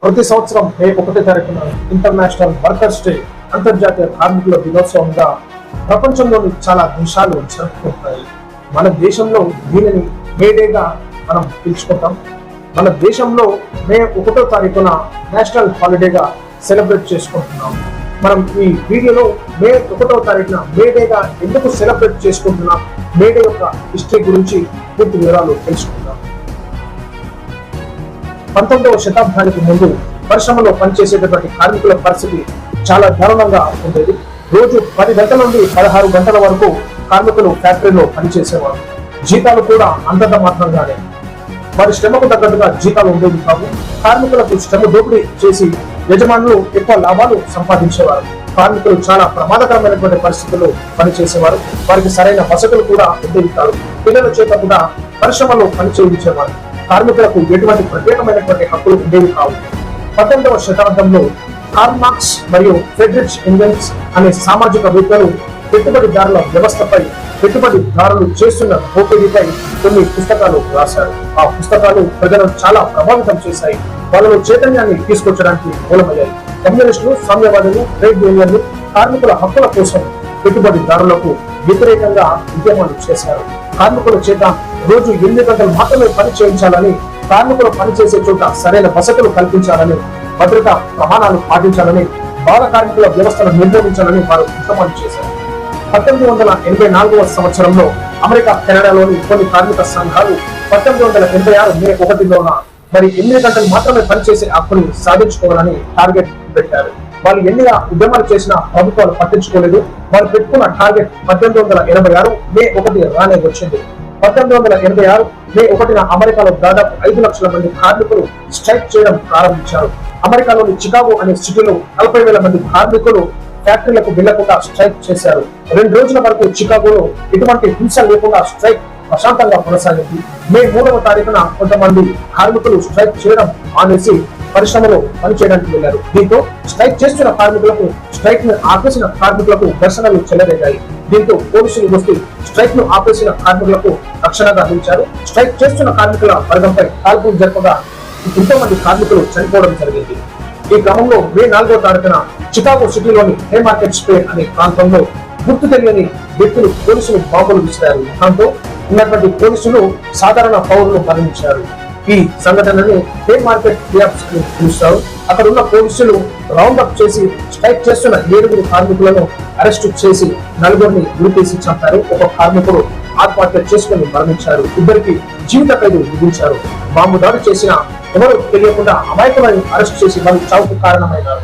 ప్రతి సంవత్సరం మే 1వ తారీఖున ఇంటర్నేషనల్ వర్కర్స్ డే అంతర్జాతీయ కార్మికుల దినోత్సవంగా ప్రపంచంలోని చాలా దేశాలు జరుపుకుంటాయి. మన దేశంలో దీనిని మేడేగా మనం పిలుచుకుంటాం. మన దేశంలో మే 1వ తారీఖున నేషనల్ హాలిడేగా సెలబ్రేట్ చేసుకుంటున్నాం. మనం ఈ వీడియోలో మే 1వ తారీఖున మేడేగా ఎందుకు సెలబ్రేట్ చేసుకుంటున్నాం, మేడే యొక్క హిస్టరీ గురించి పూర్తి వివరాలు తెలుసుకుందాం. 19వ శతాబ్దానికి ముందు పరిశ్రమలో పనిచేసేటటువంటి కార్మికుల పరిస్థితి చాలా దారుణంగా ఉండేది. రోజు 10 గంటల నుండి 16 గంటల వరకు కార్మికులు ఫ్యాక్టరీలో పనిచేసేవారు. జీతాలు కూడా అంతంత మాత్రంగానే, వారి శ్రమకు తగ్గట్టుగా జీతాలు ఉండేవి కావు. కార్మికులకు శ్రమ దోపిడీ చేసి యజమానులు ఎక్కువ లాభాలు సంపాదించేవారు. కార్మికులు చాలా ప్రమాదకరమైనటువంటి పరిస్థితుల్లో పనిచేసేవారు. వారికి సరైన వసతులు కూడా ఉండేవి కాదు. పిల్లల చేత కూడా పరిశ్రమలో పనిచేయించేవారు. కార్మికులకు ఎటువంటి ప్రత్యేకమైనటువంటి హక్కులు ఉండేవి కావు. 18వ శతాబ్దంలో కార్ల్ మార్క్స్ మరియు ఫ్రెడరిక్ ఎంగెల్స్ అనే సామాజికవేత్తలు పెట్టుబడిదారుల వ్యవస్థపై, పెట్టుబడిదారులు చేస్తున్న దోపిడీపై కొన్ని పుస్తకాలు రాశారు. ఆ పుస్తకాలు ప్రజలను చాలా ప్రభావితం చేశాయి. వాళ్ళలో చైతన్యాన్ని తీసుకొచ్చడానికి మూలమయ్యాయి. కమ్యూనిస్టులు, సామ్యవాదులు, ట్రేడ్ యూనియన్లు కార్మికుల హక్కుల కోసం పెట్టుబడిదారులకు వ్యతిరేకంగా ఉద్యమాలు చేశారు. కార్మికుల చేత రోజు 8 గంటలు మాత్రమే పని చేయించాలని, కార్మికులు పనిచేసే చోట సరైన వసతులు కల్పించాలని, భద్రతా ప్రమాణాలు పాటించాలని, బాల కార్మికుల వ్యవస్థను నిర్మూలించాలని వారు ఉద్యమాలు చేశారు. 1884వ సంవత్సరంలో అమెరికా, కెనడాలోని కొన్ని కార్మిక సంఘాలు 1986 మే 1న మరి 8 గంటలు మాత్రమే పనిచేసే హక్కుని సాధించుకోవాలని టార్గెట్ పెట్టారు. వాళ్ళు ఎన్నిగా ఉద్యమాలు చేసినా ప్రభుత్వాలు పట్టించుకోలేదు. వారు పెట్టుకున్న టార్గెట్ 1886 మే 1 రానే వచ్చింది. 1886 మే 1న అమెరికాలో దాదాపు 5 లక్షల మంది కార్మికులు స్ట్రైక్ చేయడం ప్రారంభించారు. అమెరికాలోని చికాగో అనే సిటీలో 40,000 మంది కార్మికులు ఫ్యాక్టరీలకు వెళ్లకుండా స్ట్రైక్ చేశారు. 2 రోజుల వరకు చికాగోలో ఎటువంటి హింస లేకుండా స్ట్రైక్ ప్రశాంతంగా కొనసాగింది. మే 3వ తారీఖున కొంతమంది కార్మికులు స్ట్రైక్ చేయడం మానేసి పరిశ్రమలో పనిచేయడానికి వెళ్లారు. దీంతో స్ట్రైక్ చేస్తున్న కార్మికులకు, స్ట్రైక్ ను ఆపేసిన కార్మికులకు ఘర్షణలు చెలరేగాయి. దీంతో పోలీసులు వస్తే స్ట్రైక్ ను ఆపేసిన కార్మికులకు రక్షణగా నిలిచారు. స్ట్రైక్ చేస్తున్న కార్మికుల వర్గంపై కాల్పులు జరపగా ఎంతో మంది కార్మికులు చనిపోవడం జరిగింది. ఈ క్రమంలో మే 4వ తారీఖున చికాగో సిటీలోని హే మార్కెట్ స్క్వేర్ అనే ప్రాంతంలో గుర్తు తెలియని వ్యక్తులు పోలీసులు బాంబులు విసిరారు. దాంతో ఉన్నటువంటి పోలీసులు సాధారణ పౌరులు మరణించారు. ఈ సంఘటనని హే మార్కెట్ క్రియాప్స్ అని పిలుస్తారు. అక్కడ ఉన్న పోలీసులు రౌండ్ అప్ చేసి స్ట్రైక్ చేస్తున్న 7 కార్మికులను అరెస్టు చేసి 4 ఉరితీసి చంపారు. ఒక కార్మికుడు ఆత్మహత్య చేసుకుని మరణించారు. 2 జీవిత ఖైదు విధించారు. బాంబు దాడి చేసిన ఎవరు తెలియకుండా అమాయకులను అరెస్ట్ చేసి వారి చావుకు కారణమైనారు.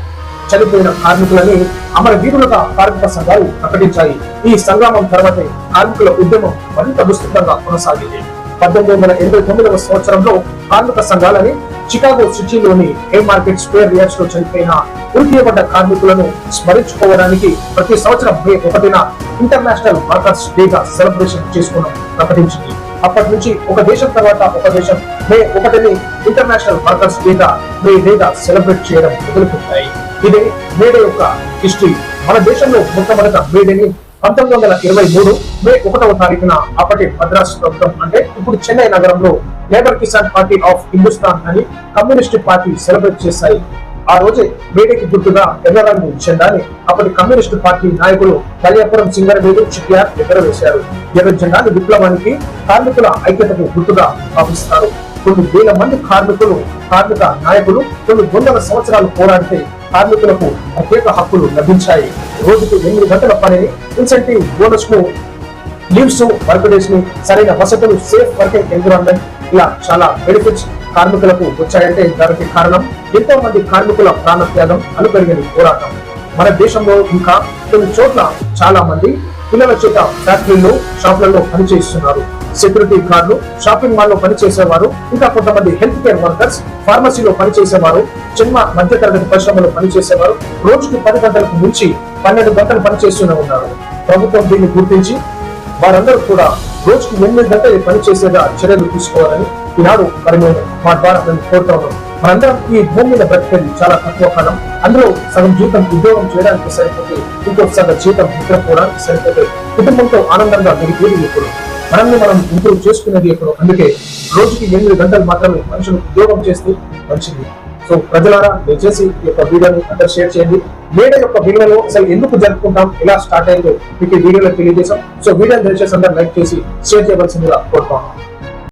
చనిపోయిన కార్మికులని అమర వీరులుగా కార్మిక సంఘాలు ప్రకటించాయి. ఈ సంగ్రామం తర్వాత కార్మికుల ఉద్యమం మరింత విస్తృతంగా కొనసాగింది. 1889వ సంవత్సరంలో కార్మిక సంఘాలని చికాగో సిటీలోని హే మార్కెట్ స్క్వేర్ రియాక్స్ లో చనిపోయిన ఉరితీయబడ్డ కార్మికులను స్మరించుకోవడానికి ప్రతి సంవత్సరం మే 1న ఇంటర్నేషనల్ వర్కర్స్ డేగా సెలబ్రేషన్ చేసుకోవడం ప్రకటించింది. అప్పటి నుంచి ఒక దేశం తర్వాత ఒక దేశం మే 1ని ఇంటర్నేషనల్ వర్కర్స్ డేగా సెలబ్రేట్ చేయడం మొదలుపెట్టాయి. ఇదే మేడే యొక్క హిస్టరీ. మన దేశంలో మొట్టమొదట మేడేని 1923 మే 1వ తారీఖున అప్పటి మద్రాస్ ప్రభుత్వం, అంటే ఇప్పుడు చెన్నై నగరంలో labour Kisan party of Hindustan అని కమ్యూనిస్ట్ పార్టీ సెలబ్రేట్ చేశాయి. ఆ రోజే మేడేకి గుర్తుగా ఎర్ర రంగు జెండాని అప్పటి కమ్యూనిస్ట్ పార్టీ నాయకులు కళ్యాపురం సింగరవేలు చెట్టియార్ ఎగరవేశారు. ఎర్ర జెండాని విప్లవానికి, కార్మికుల ఐక్యతకు గుర్తుగా భావిస్తారు. కొన్ని వేల మంది కార్మిక నాయకులు కొన్ని వందల సంవత్సరాలు పోరాడితే కార్మికులకు ప్రత్యేక హక్కులు లభించాయి. రోజుకు 8 గంటల పనిని, ఇన్సెంటివ్ బోనస్ ను, లీవ్స్, వర్క్ డేస్ ని, సరైన వసతులు, సేఫ్ వర్కింగ్ ఎన్విరాన్మెంట్, ఇలా చాలా బెనిఫిట్స్ కార్మికులకు వచ్చాయంటే దానికి కారణం ఎంతో మంది కార్మికుల ప్రాణత్యాగం, అలుపెరగని పోరాటం. మన దేశంలో ఇంకా కొన్ని చోట్ల చాలా మంది పిల్లల చేత ఫ్యాక్టరీల్లో, షాపులలో పనిచేస్తున్నారు. సెక్యూరిటీ గార్డులు, షాపింగ్ మాల్ లో పనిచేసేవారు, ఇంకా కొంతమంది హెల్త్ కేర్ వర్కర్స్, ఫార్మసీలో పనిచేసేవారు, చిన్న మధ్యతరగతి పరిశ్రమలో పనిచేసేవారు రోజుకి 10 గంటలకు మించి 12 గంటలు పనిచేస్తూనే ఉన్నారు. ప్రభుత్వం దీన్ని గుర్తించి వారందరూ కూడా రోజుకి 8 గంటలు పనిచేసేలా చర్యలు తీసుకోవాలని ఈనాడు మరి మేము మా ద్వారా మేము కోరుతా ఉన్నాం. మనందరం ఈ భూమి మీద బ్రతికేది చాలా తక్కువ కాలం. అందులో సగం జీవితం ఉద్యోగం చేయడానికి సరిపోతే, ఇంకో సగం జీవితం నిద్రపోవడానికి సరిపోతే, కుటుంబంతో ఆనందంగా గడిపేది ఎప్పుడు, మనల్ని మనం ఇంప్రూవ్ చేసుకునేది ఎప్పుడు. అందుకే రోజుకి 8 గంటలు మాత్రమే మనుషులు ఉద్యోగం చేస్తే మంచిది. సో ప్రజలారా దయచేసి ఈ యొక్క వీడియోని అందరూ షేర్ చేయండి. మేడే యొక్క విలువలు అసలు ఎందుకు జరుపుకుంటాం, ఎలా స్టార్ట్ అయిందో మీకు ఈ వీడియోలో తెలియజేశాం. సో వీడియోని దయచేసి అందరూ లైక్ చేసి షేర్ చేయవలసిందిగా కోరుతున్నాను.